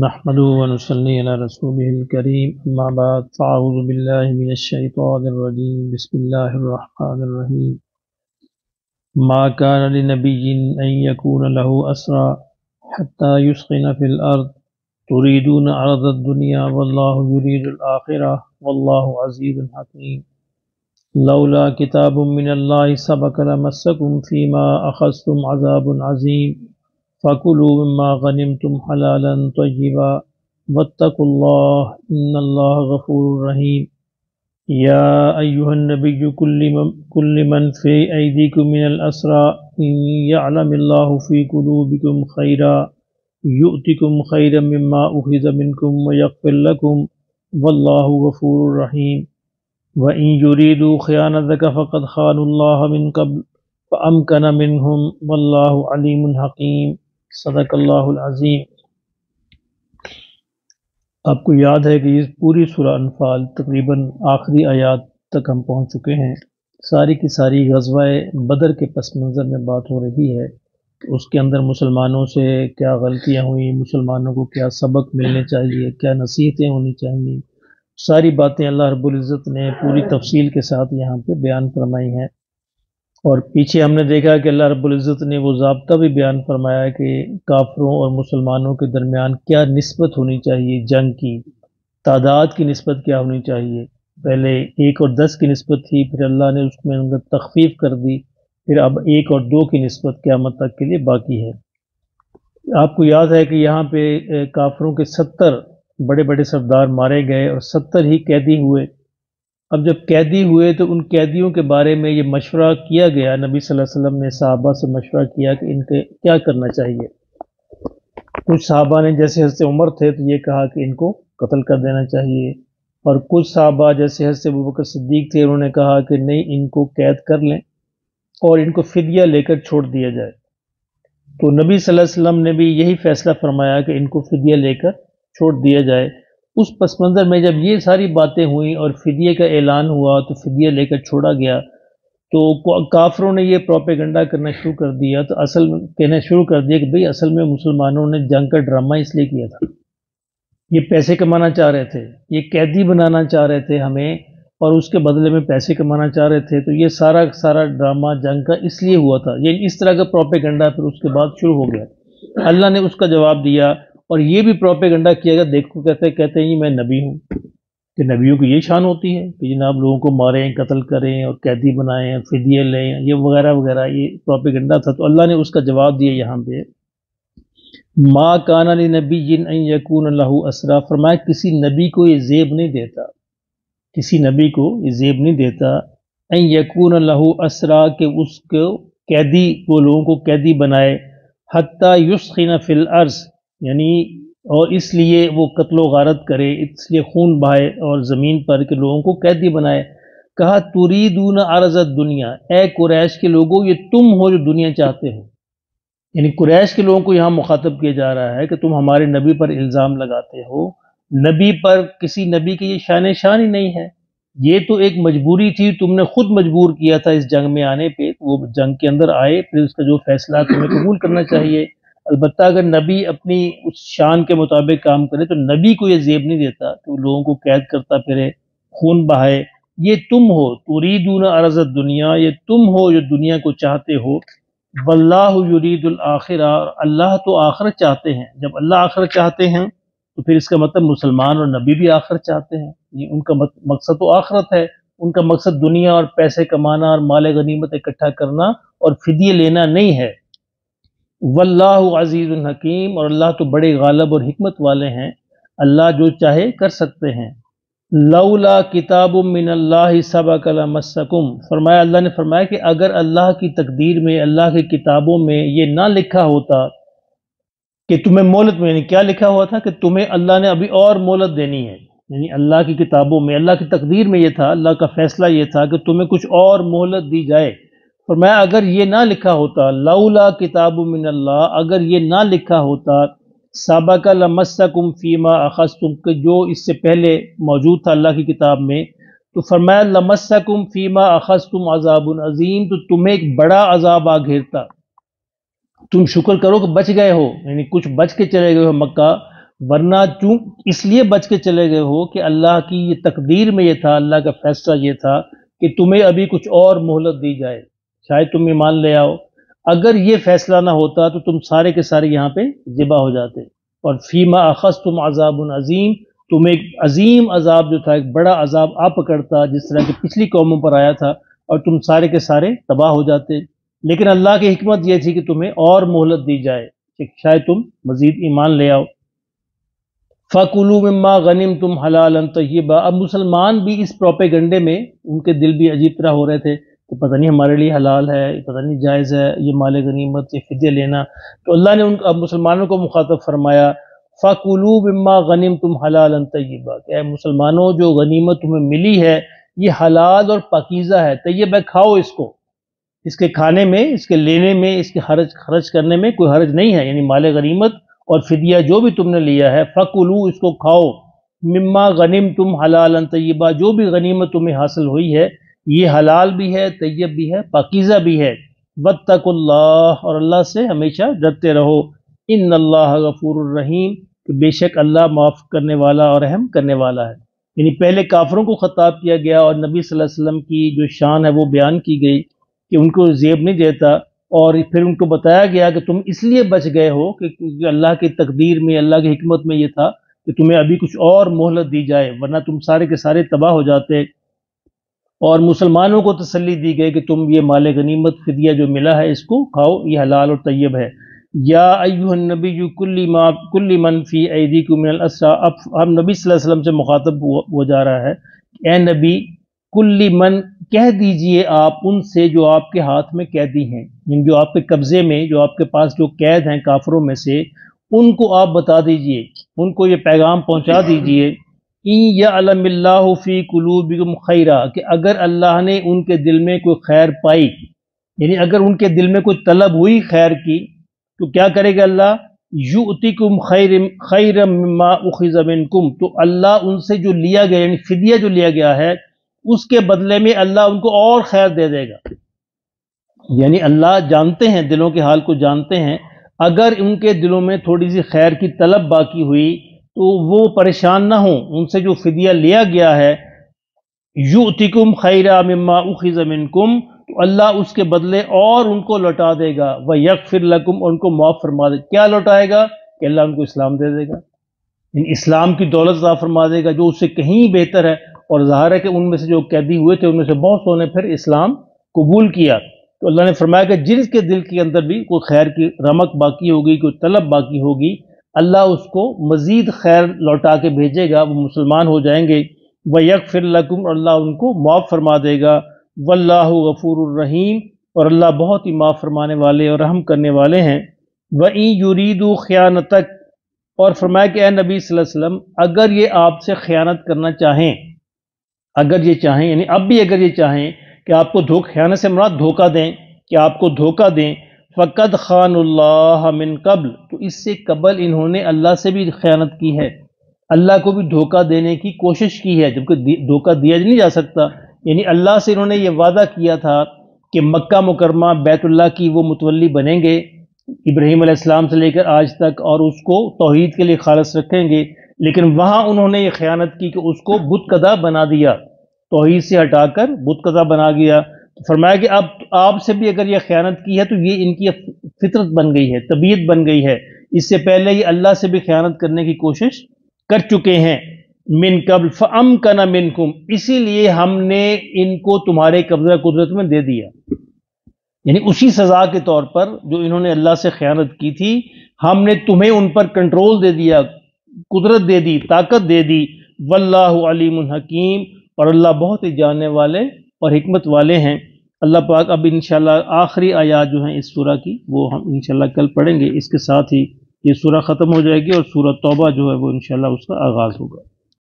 نحمده ونصلي على رسوله الكريم أما بعد فأعوذ بالله من الشيطان الرجيم بسم الله الرحمن الرحيم ما كان لنبي أن يكون له أسرى حتى يسخن في الأرض تريدون عرض الدنيا والله يريد الآخرة والله عزيز حكيم لولا كتاب من الله سبق لمسكم فيما أخذتم عذاب عظيم فَكُلُوا مِمَّا غَنِمْتُمْ حَلَالًا طَيِّبًا وَاتَّقُوا اللَّهَ إِنَّ اللَّهَ غَفُورٌ رَحِيمٌ يَا أَيُّهَا النَّبِيُّ كُلِّ مَنْ فِي أَيْدِيكُم مِّنَ الْأَسْرَىٰ إِن يَعْلَمِ اللَّهُ فِي قُلُوبِكُمْ خَيْرًا يُؤْتِكُمْ خَيْرًا مِّمَّا أُخِذَ مِنكُمْ وَيَغْفِرْ لَكُمْ وَاللَّهُ غَفُورٌ رَحِيمٌ وَإِن يُرِيدُوا خِيَانَتَكَ فَقَدْ خَانُوا اللَّهَ مِن قَبْلُ فَأَمْكَنَ مِنْهُمْ وَاللَّهُ عَلِيمٌ حَكِيمٌ صدق اللہ العظیم۔ آپ کو یاد ہے کہ یہ پوری سورہ انفال تقریباً آخری آیات تک ہم پہنچ چکے ہیں۔ ساری کی ساری غزوہ بدر کے پس منظر میں بات ہو رہی ہے کہ اس کے اندر مسلمانوں سے کیا غلطیاں ہوئیں، مسلمانوں کو کیا سبق ملنے چاہیے، کیا نصیحتیں ہونی چاہیے، ساری باتیں اللہ رب العزت نے پوری تفصیل کے ساتھ یہاں پہ بیان فرمائی ہیں۔ اور پیچھے ہم نے دیکھا کہ اللہ رب العزت نے وہ ضابطہ بھی بیان فرمایا کہ کافروں اور مسلمانوں کے درمیان کیا نسبت ہونی چاہیے، جنگ کی تعداد کی نسبت کیا ہونی چاہیے۔ پہلے 1 اور 10 کی نسبت تھی، پھر اللہ نے اس میں تخفیف کر دی، پھر اب 1 اور 2 کی نسبت قیامت تک کے لیے باقی ہے۔ آپ کو یاد ہے کہ یہاں پہ کافروں کے 70 بڑے بڑے سردار مارے گئے اور 70 ہی قیدی ہوئے۔ اب جب قیدی ہوئے تو ان قیدیوں کے بارے میں یہ مشورہ کیا گیا، نبی صلی اللہ علیہ وسلم نے صحابہ سے مشورہ کیا کہ ان کے کیا کرنا چاہیے۔ کچھ صحابہ نے جیسے حضرت عمر تھے تو یہ کہا کہ ان کو قتل کر دینا چاہیے، اور کچھ صحابہ جیسے حضرت ابوبکر صدیق تھے انہوں نے کہا کہ نہیں، ان کو قید کر لیں اور ان کو فدیہ لے کر چھوڑ دیا جائے۔ تو نبی صلی اللہ علیہ وسلم نے بھی یہی فیصلہ فرمایا کہ ان کو فدیہ لے کر چھوڑ دیا جائے۔ اس پس منظر میں جب یہ ساری باتیں ہوئیں اور فدیے کا اعلان ہوا تو فدیہ لے کر چھوڑا گیا، تو کافروں نے یہ پروپیگنڈا کرنا شروع کر دیا، تو کہنا شروع کر دیا کہ بھئی اصل میں مسلمانوں نے جنگ کا ڈرامہ اس لیے کیا تھا، یہ پیسے کمانا چاہ رہے تھے، یہ قیدی بنانا چاہ رہے تھے ہمیں، اور اس کے بدلے میں پیسے کمانا چاہ رہے تھے، تو یہ سارا ڈرامہ جنگ کا اس لیے ہوا تھا۔ یہ اس طرح کا پروپیگنڈا پھر اس کے بعد شروع ہو گیا۔ اللہ نے اس کا جواب دیا، اور یہ بھی پروپیگنڈا کیا گیا، دیکھو کہتے ہیں میں نبی ہوں، کہ نبیوں کی یہ شان ہوتی ہے کہ جناب لوگوں کو ماریں، قتل کریں اور قیدی بنائیں، فدیے لیں، یہ وغیرہ وغیرہ، یہ پروپیگنڈا تھا۔ تو اللہ نے اس کا جواب دیا یہاں پہ، ما کان لنبی ان یکون لہ اسرا، فرمایا کسی نبی کو یہ زیب نہیں دیتا، کسی نبی کو یہ زیب نہیں دیتا ان یکون لہ اسرا، کہ اس کو قیدی، وہ لوگوں کو قیدی بنائے، حتی یسخن فی الارض، یعنی اور اس لیے وہ قتل و غارت کرے، اس لیے خون بہائے اور زمین پر، کہ لوگوں کو قیدی بنائے۔ کہا تریدون عرض الدنیا، اے قریش کے لوگوں یہ تم ہو جو دنیا چاہتے ہو، یعنی قریش کے لوگوں کو یہاں مخاطب کیا جا رہا ہے کہ تم ہمارے نبی پر الزام لگاتے ہو، نبی پر، کسی نبی کی یہ شان ہی نہیں ہے، یہ تو ایک مجبوری تھی، تم نے خود مجبور کیا تھا اس جنگ میں آنے پہ، وہ جنگ کے اندر آئے، پھر اس کا جو فیصلہ تمہیں قبول کرنا چاہیے۔ البتہ اگر نبی اپنی اس شان کے مطابق کام کرے تو نبی کو یہ زیب نہیں دیتا کہ وہ لوگوں کو قید کرتا پھرے، خون بہائے۔ یہ تم ہو، تریدون عرض الدنیا، یہ تم ہو جو دنیا کو چاہتے ہو، واللہ یرید الآخرہ، اللہ تو آخرت چاہتے ہیں۔ جب اللہ آخرت چاہتے ہیں تو پھر اس کا مطلب مسلمان اور نبی بھی آخرت چاہتے ہیں، یہ ان کا مقصد تو آخرت ہے، ان کا مقصد دنیا اور پیسے کمانا اور مال غنیمت اکٹھا کرنا اور فدیے لینا نہیں ہے۔ واللہ عزیز الحکیم، اور اللہ تو بڑے غالب اور حکمت والے ہیں، اللہ جو چاہے کر سکتے ہیں۔ لولا کتاب من اللہ سبق لمسکم، فرمایا اللہ نے فرمایا کہ اگر اللہ کی تقدیر میں، اللہ کی کتابوں میں یہ نہ لکھا ہوتا کہ تمہیں مہلت میں، یعنی کیا لکھا ہوا تھا کہ تمہیں اللہ نے ابھی اور مہلت دینی ہے، یعنی اللہ کی کتابوں میں، اللہ کی تقدیر میں یہ تھا، اللہ کا فیصلہ یہ تھا کہ تمہیں کچھ اور مہلت دی جائے۔ فرمایا اگر یہ نہ لکھا ہوتا، لولا کتاب من اللہ، اگر یہ نہ لکھا ہوتا، سابق لمسکم فیما اخذتم، کہ جو اس سے پہلے موجود تھا اللہ کی کتاب میں، تو فرمایا لمسکم فیما اخذتم عذاب عظیم، تو تمہیں ایک بڑا عذاب آ گھیرتا۔ تم شکر کرو کہ بچ گئے ہو، یعنی کچھ بچ کے چلے گئے ہو مکہ، ورنہ چوں اس لیے بچ کے چلے گئے ہو کہ اللہ کی یہ تقدیر میں یہ تھا، اللہ کا فیصلہ یہ تھا کہ تمہیں ابھی کچھ اور مہلت دی جائے، شاید تم ایمان لے آؤ۔ اگر یہ فیصلہ نہ ہوتا تو تم سارے کے سارے یہاں پہ ذبح ہو جاتے، اور فیما اخذتم عذاب عظیم، تمہیں ایک عظیم عذاب جو تھا، ایک بڑا عذاب آ پکڑتا جس طرح کہ پچھلی قوموں پر آیا تھا، اور تم سارے کے سارے تباہ ہو جاتے۔ لیکن اللہ کی حکمت یہ تھی کہ تمہیں اور مہلت دی جائے کہ شاید تم مزید ایمان لے آؤ۔ فَكُلُوا مِمَّا غَنِمْتُمْ حَلَالًا طَيِّبًا۔ اب مسلمان بھی اس پروپیگنڈے میں، ان کے دل بھی عجیب طرح ہو رہے تھے کہ پتہ نہیں ہمارے لیے حلال ہے، پتہ نہیں جائز ہے یہ مال غنیمت، یہ فدیہ لینا۔ تو اللہ نے اب مسلمانوں کو مخاطب فرمایا فَكُلُوا مِمَّا غَنِمْتُمْ حَلَالًا طَيِّبًا، کہ اے مسلمانوں جو غنیمت تمہیں ملی ہے یہ حلال اور پاکیزہ ہے، طیب ہے، کھاؤ اس کو، اس کے کھانے میں، اس کے لینے میں، اس کے خرچ کرنے میں کوئی حرج نہیں ہے، یعنی مال غنیمت اور فدیہ جو بھی تم نے لیا ہے، فَكُلُوا، اس کو کھاؤ، مما غنمتم حلالا طیبا، جو بھی غنیمت تمہیں حاصل ہوئی ہے یہ حلال بھی ہے، طیب بھی ہے، پاکیزہ بھی ہے۔ واتقوا اللہ، اور اللہ سے ہمیشہ ڈرتے رہو، ان اللہ غفور الرحیم، کہ بے شک اللہ معاف کرنے والا اور رحم کرنے والا ہے۔ یعنی پہلے کافروں کو خطاب کیا گیا اور نبی صلی اللہ علیہ وسلم کی جو شان ہے وہ بیان کی گئی کہ ان کو زیب نہیں دیتا، اور پھر ان کو بتایا گیا کہ تم اس لیے بچ گئے ہو کہ اللہ کی تقدیر میں، اللہ کی حکمت میں یہ تھا کہ تمہیں ابھی کچھ اور مہلت دی جائے، ورنہ تم سارے کے سارے تباہ ہو جاتے۔ اور مسلمانوں کو تسلی دی گئی کہ تم یہ مال غنیمت فدیہ جو ملا ہے اس کو کھاؤ، یہ حلال اور طیب ہے۔ یا ایھا النبی کل من فی ایدیکم من الاسری، اب ہم نبی صلی اللہ علیہ وسلم سے مخاطب ہو جا رہا ہے، اے نبی کل من، کہہ دیجئے آپ ان سے جو آپ کے ہاتھ میں قیدی ہیں، یعنی جو آپ کے قبضے میں، جو آپ کے پاس جو قید ہیں کافروں میں سے، ان کو آپ بتا دیجئے، ان کو یہ پیغام پہنچا دیجئے، ان یعلم اللہ فی قلوبکم خیرا، کہ اگر اللہ نے ان کے دل میں کوئی خیر پائی، یعنی اگر ان کے دل میں کوئی طلب ہوئی خیر کی، تو کیا کرے گا اللہ؟ یؤتکم خیرا مما اخذ منکم، تو اللہ ان سے جو لیا گیا، یعنی فدیہ جو لیا گیا ہے، اس کے بدلے میں اللہ ان کو اور خیر دے دے گا۔ یعنی اللہ جانتے ہیں، دلوں کے حال کو جانتے ہیں، اگر ان کے دلوں میں تھوڑی سی خیر کی طلب باقی ہوئی تو وہ پریشان نہ ہوں، ان سے جو فدیہ لیا گیا ہے، یؤتکم خیرا مما اخذ منکم، تو اللہ اس کے بدلے اور ان کو لوٹا دے گا، ویغفر لکم، اور ان کو معاف فرما دے گا۔ کیا لوٹائے گا؟ کہ اللہ ان کو اسلام دے دے گا، یعنی اسلام کی دولت عطا فرما دے گا جو اس سے کہیں بہتر ہے۔ اور ظاہر ہے کہ ان میں سے جو قیدی ہوئے تھے ان میں سے بہت سو نے پھر اسلام قبول کیا، تو اللہ نے فرمایا کہ جن کے دل کے اندر بھی کوئی خیر کی رمق باقی ہوگی، کوئی طلب باقی ہوگی، اللہ اس کو مزید خیر لوٹا کے بھیجے گا، وہ مسلمان ہو جائیں گے۔ وَيَغْفِرْ لَكُمْ، اور اللہ ان کو معاف فرما دے گا۔ واللہ غفور الرحیم، اور اللہ بہت ہی معاف فرمانے والے اور رحم کرنے والے ہیں۔ وَإِن يُرِيدُوا خِيَانَتَكَ، اور فرمایا کہ اے نبی صلی اللہ علیہ وسلم اگر یہ آپ سے خیانت کرنا چاہیں، اگر یہ چاہیں، یعنی اب بھی اگر یہ چاہیں کہ آپ کو خیانت سے مراد دھوکہ دیں، کہ آپ کو دھوکہ دیں، فَقَدْ خَانُوا اللَّهَ مِن قبل، تو اس سے قبل انہوں نے اللہ سے بھی خیانت کی ہے، اللہ کو بھی دھوکہ دینے کی کوشش کی ہے، جبکہ دھوکہ دیا نہیں جا سکتا۔ یعنی اللہ سے انہوں نے یہ وعدہ کیا تھا کہ مکہ مکرمہ بیت اللہ کی وہ متولی بنیں گے ابراہیم علیہ السلام سے لے کر آج تک، اور اس کو توحید کے لیے خالص رکھیں گے، لیکن وہاں انہوں نے یہ خیانت کی کہ اس کو بت قدا بنا دیا، توحید سے ہٹا کر بت قدا بنا گیا۔ فرمایا کہ اب آپ سے بھی اگر یہ خیانت کی ہے تو یہ ان کی فطرت بن گئی ہے، طبیعت بن گئی ہے، اس سے پہلے یہ اللہ سے بھی خیانت کرنے کی کوشش کر چکے ہیں۔ من قبل فامکن منکم، اسی لیے ہم نے ان کو تمہارے قبضہ قدرت میں دے دیا، یعنی اسی سزا کے طور پر جو انہوں نے اللہ سے خیانت کی تھی، ہم نے تمہیں ان پر کنٹرول دے دیا، قدرت دے دی، طاقت دے دی۔ واللہ علیم حکیم، اور اللہ بہت ہی جاننے والے اور حکمت والے ہیں۔ اللہ پاک اب انشاءاللہ آخری آیات جو ہیں اس سورہ کی وہ ہم انشاءاللہ کل پڑھیں گے، اس کے ساتھ ہی یہ سورہ ختم ہو جائے گی اور سورہ توبہ جو ہے وہ انشاءاللہ اس کا آغاز ہوگا۔